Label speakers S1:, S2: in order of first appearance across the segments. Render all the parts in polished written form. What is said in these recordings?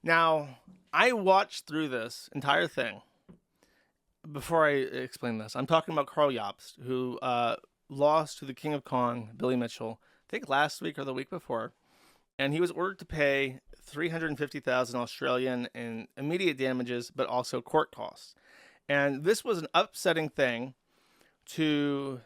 S1: Now, I watched through this entire thing. Before I explain this, I'm talking about Karl Jobst, who lost to the King of Kong, Billy Mitchell, I think last week or the week before, and he was ordered to pay 350,000 Australian in immediate damages, but also court costs. And this was an upsetting thing to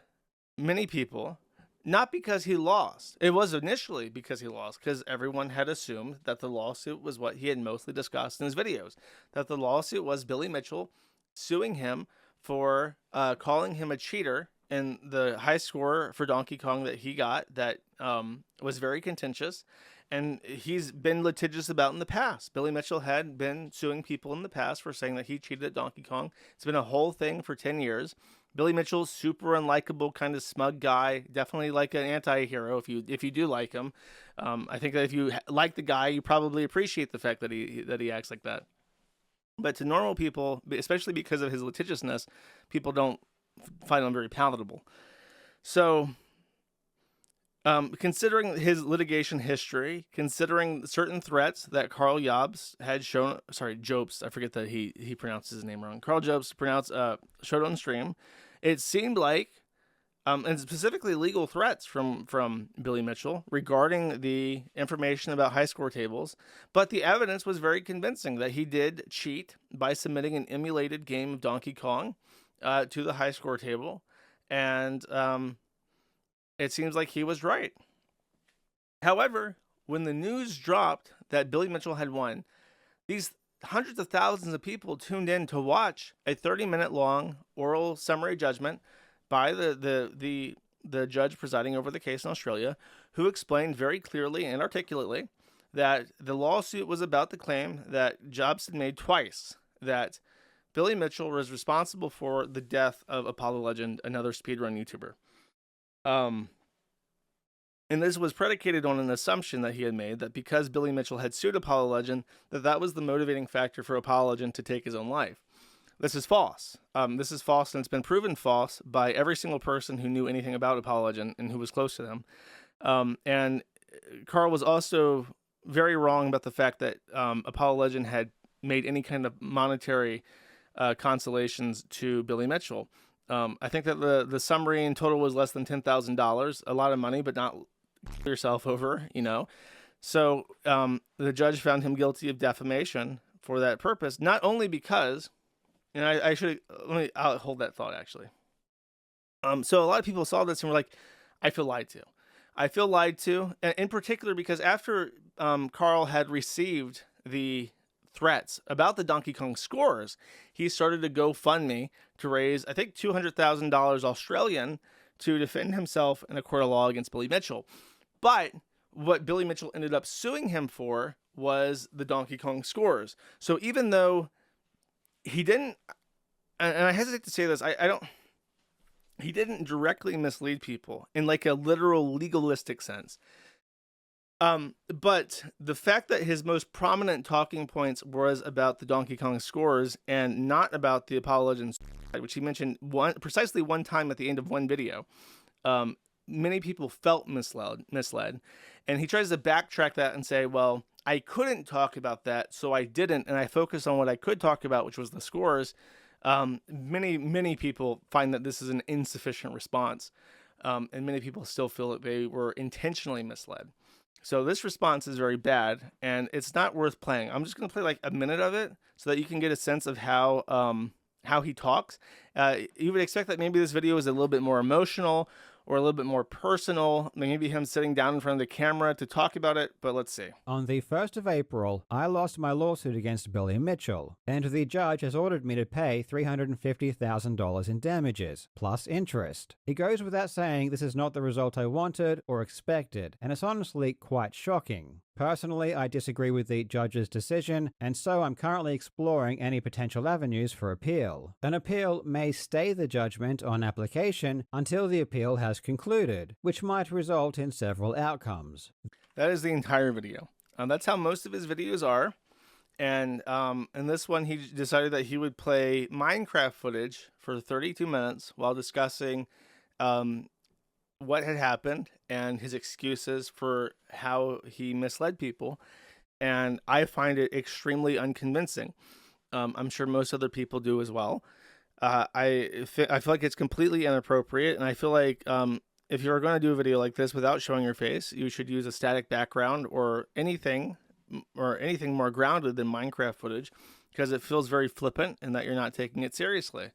S1: many people, not because he lost. It was initially because he lost, because everyone had assumed that the lawsuit was what he had mostly discussed in his videos, that the lawsuit was Billy Mitchell suing him for calling him a cheater in the high score for Donkey Kong that he got that was very contentious. And he's been litigious about in the past. Billy Mitchell had been suing people in the past for saying that he cheated at Donkey Kong. It's been a whole thing for 10 years. Billy Mitchell's super unlikable, kind of smug guy. Definitely like an anti-hero if you do like him. I think that if you like the guy, you probably appreciate the fact that he acts like that. But to normal people, especially because of his litigiousness, people don't find him very palatable. So, considering his litigation history, considering certain threats that Karl Jobst had shown, Jobst, I forget that he pronounced his name wrong. Karl Jobst showed on stream, it seemed like, and specifically legal threats from Billy Mitchell regarding the information about high score tables, but the evidence was very convincing that he did cheat by submitting an emulated game of Donkey Kong to the high score table, and it seems like he was right. However, when the news dropped that Billy Mitchell had won, these hundreds of thousands of people tuned in to watch a 30-minute long oral summary judgment by the judge presiding over the case in Australia, who explained very clearly and articulately that the lawsuit was about the claim that Jobst had made twice, that Billy Mitchell was responsible for the death of Apollo Legend, another speedrun YouTuber. And this was predicated on an assumption that he had made that because Billy Mitchell had sued Apollo Legend, that was the motivating factor for Apollo Legend to take his own life. This is false. This is false, and it's been proven false by every single person who knew anything about Apollo Legend and who was close to them. And Karl was also very wrong about the fact that Apollo Legend had made any kind of monetary consolations to Billy Mitchell. I think that the summary in total was less than $10,000, a lot of money, but not yourself over, So the judge found him guilty of defamation for that purpose, not only because, and I'll hold that thought actually. So a lot of people saw this and were like, I feel lied to. I feel lied to, in particular because after Karl had received the threats about the Donkey Kong scores, he started a GoFundMe to raise, I think, $200,000 Australian to defend himself in a court of law against Billy Mitchell. But what Billy Mitchell ended up suing him for was the Donkey Kong scores. So even though he didn't, and I hesitate to say this, he didn't directly mislead people in like a literal legalistic sense. But the fact that his most prominent talking points was about the Donkey Kong scores and not about the Apollo Legends, which he mentioned precisely one time at the end of one video, many people felt misled. And he tries to backtrack that and say, well, I couldn't talk about that, so I didn't, and I focused on what I could talk about, which was the scores. Many people find that this is an insufficient response, and many people still feel that they were intentionally misled. So this response is very bad, and it's not worth playing. I'm just going to play like a minute of it so that you can get a sense of how he talks. You would expect that maybe this video is a little bit more emotional or a little bit more personal, maybe him sitting down in front of the camera to talk about it, but let's see.
S2: On the 1st of April, I lost my lawsuit against Billy Mitchell, and the judge has ordered me to pay $350,000 in damages, plus interest. It goes without saying this is not the result I wanted or expected, and it's honestly quite shocking. Personally, I disagree with the judge's decision, and so I'm currently exploring any potential avenues for appeal. An appeal may stay the judgment on application until the appeal has concluded, which might result in several outcomes.
S1: That is the entire video. That's how most of his videos are. And in this one, he decided that he would play Minecraft footage for 32 minutes while discussing what had happened and his excuses for how he misled people. and I find it extremely unconvincing. I'm sure most other people do as well. I feel like it's completely inappropriate, and I feel like if you're going to do a video like this without showing your face, you should use a static background or anything more grounded than Minecraft footage, because it feels very flippant and that you're not taking it seriously.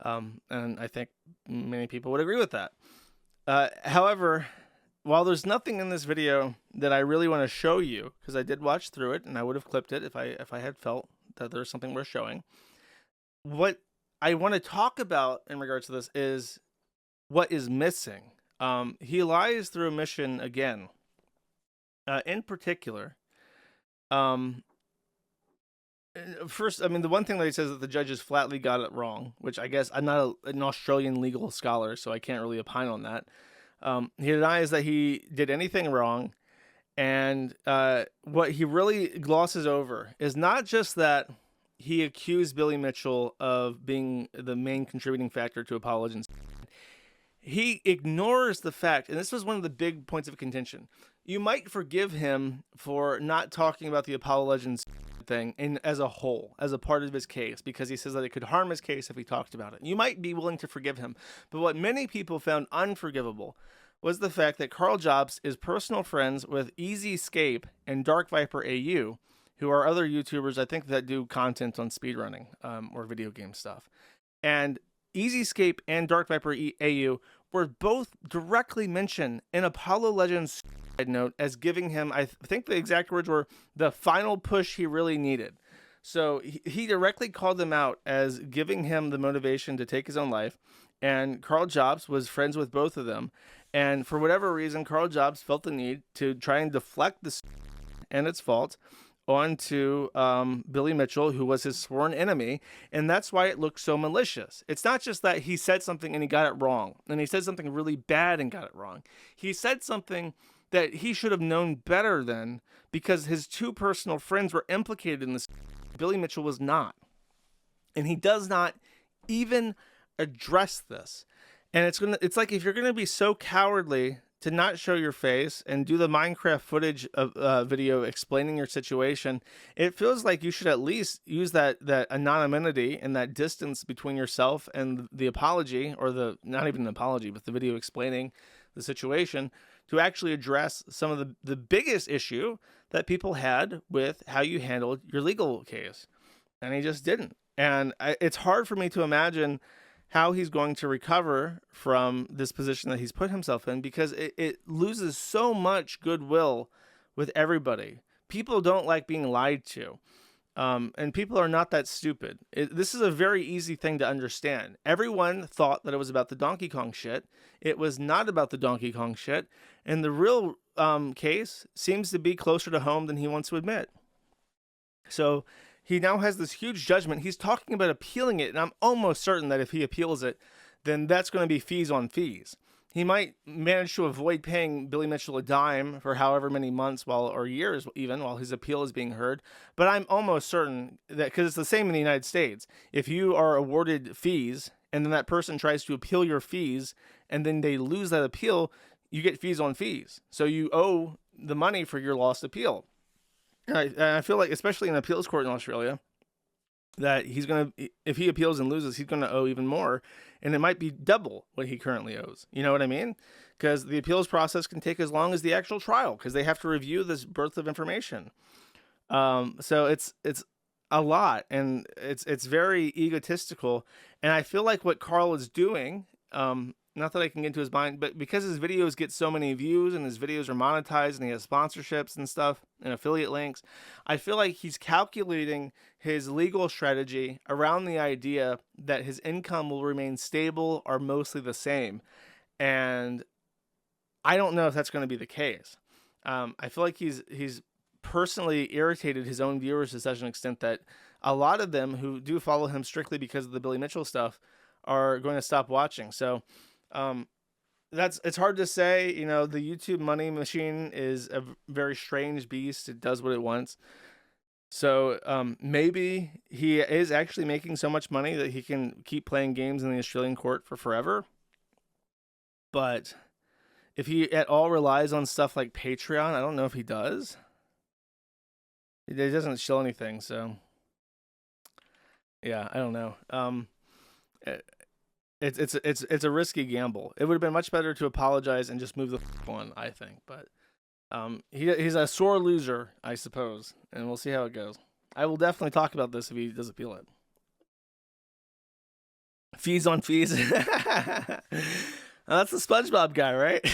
S1: And I think many people would agree with that. However, while there's nothing in this video that I really want to show you, because I did watch through it and I would have clipped it if I had felt that there's something worth showing, what I want to talk about in regards to this is what is missing. He lies through omission again. In particular, first, I mean, the one thing that he says that the judges flatly got it wrong, which I guess I'm not an Australian legal scholar, so I can't really opine on that. He denies that he did anything wrong. And what he really glosses over is not just that he accused Billy Mitchell of being the main contributing factor to apologies. He ignores the fact, and this was one of the big points of contention. You might forgive him for not talking about the Apollo Legends thing as a whole, as a part of his case, because he says that it could harm his case if he talked about it. You might be willing to forgive him. But what many people found unforgivable was the fact that Karl Jobst is personal friends with Easy Escape and Dark Viper AU, who are other YouTubers, I think, that do content on speedrunning or video game stuff. And Easy Escape and Dark Viper AU were both directly mentioned in Apollo Legends note as giving him, I think the exact words were, the final push he really needed. So he directly called them out as giving him the motivation to take his own life. And Karl Jobst was friends with both of them. And for whatever reason, Karl Jobst felt the need to try and deflect this and its fault onto Billy Mitchell, who was his sworn enemy, and that's why it looked so malicious. It's not just that he said something and he got it wrong, and he said something really bad and got it wrong. He said something that he should have known better than, because his two personal friends were implicated in this. Billy Mitchell was not. And he does not even address this. And it's like, if you're gonna be so cowardly to not show your face and do the Minecraft footage of video explaining your situation, it feels like you should at least use that anonymity and that distance between yourself and the apology, or the, not even the apology, but the video explaining the situation, to actually address some of the biggest issue that people had with how you handled your legal case. And he just didn't. And it's hard for me to imagine how he's going to recover from this position that he's put himself in, because it loses so much goodwill with everybody. People don't like being lied to. And people are not that stupid. This is a very easy thing to understand. Everyone thought that it was about the Donkey Kong shit. It was not about the Donkey Kong shit. And the real case seems to be closer to home than he wants to admit. So he now has this huge judgment. He's talking about appealing it, and I'm almost certain that if he appeals it, then that's going to be fees on fees. He might manage to avoid paying Billy Mitchell a dime for however many months, or years even, while his appeal is being heard. But I'm almost certain that, because it's the same in the United States, if you are awarded fees and then that person tries to appeal your fees and then they lose that appeal, you get fees on fees. So you owe the money for your lost appeal. And I feel like, especially in appeals court in Australia, that he's going to, if he appeals and loses, he's going to owe even more. And it might be double what he currently owes. You know what I mean? Because the appeals process can take as long as the actual trial, because they have to review this birth of information. So it's a lot, and it's very egotistical. And I feel like what Karl is doing, not that I can get into his mind, but because his videos get so many views and his videos are monetized and he has sponsorships and stuff and affiliate links, I feel like he's calculating his legal strategy around the idea that his income will remain stable or mostly the same. And I don't know if that's going to be the case. I feel like he's personally irritated his own viewers to such an extent that a lot of them who do follow him strictly because of the Billy Mitchell stuff are going to stop watching. So it's hard to say. You know, the YouTube money machine is a very strange beast. It does what it wants. So maybe he is actually making so much money that he can keep playing games in the Australian court for forever. But if he at all relies on stuff like Patreon, I don't know if he does. It doesn't show anything, so yeah, I don't know. It, it's a risky gamble. It would have been much better to apologize and just move the on, I think. But he's a sore loser, I suppose, and we'll see how it goes. I will definitely talk about this if he does appeal it. Fees on fees. That's the SpongeBob guy, right?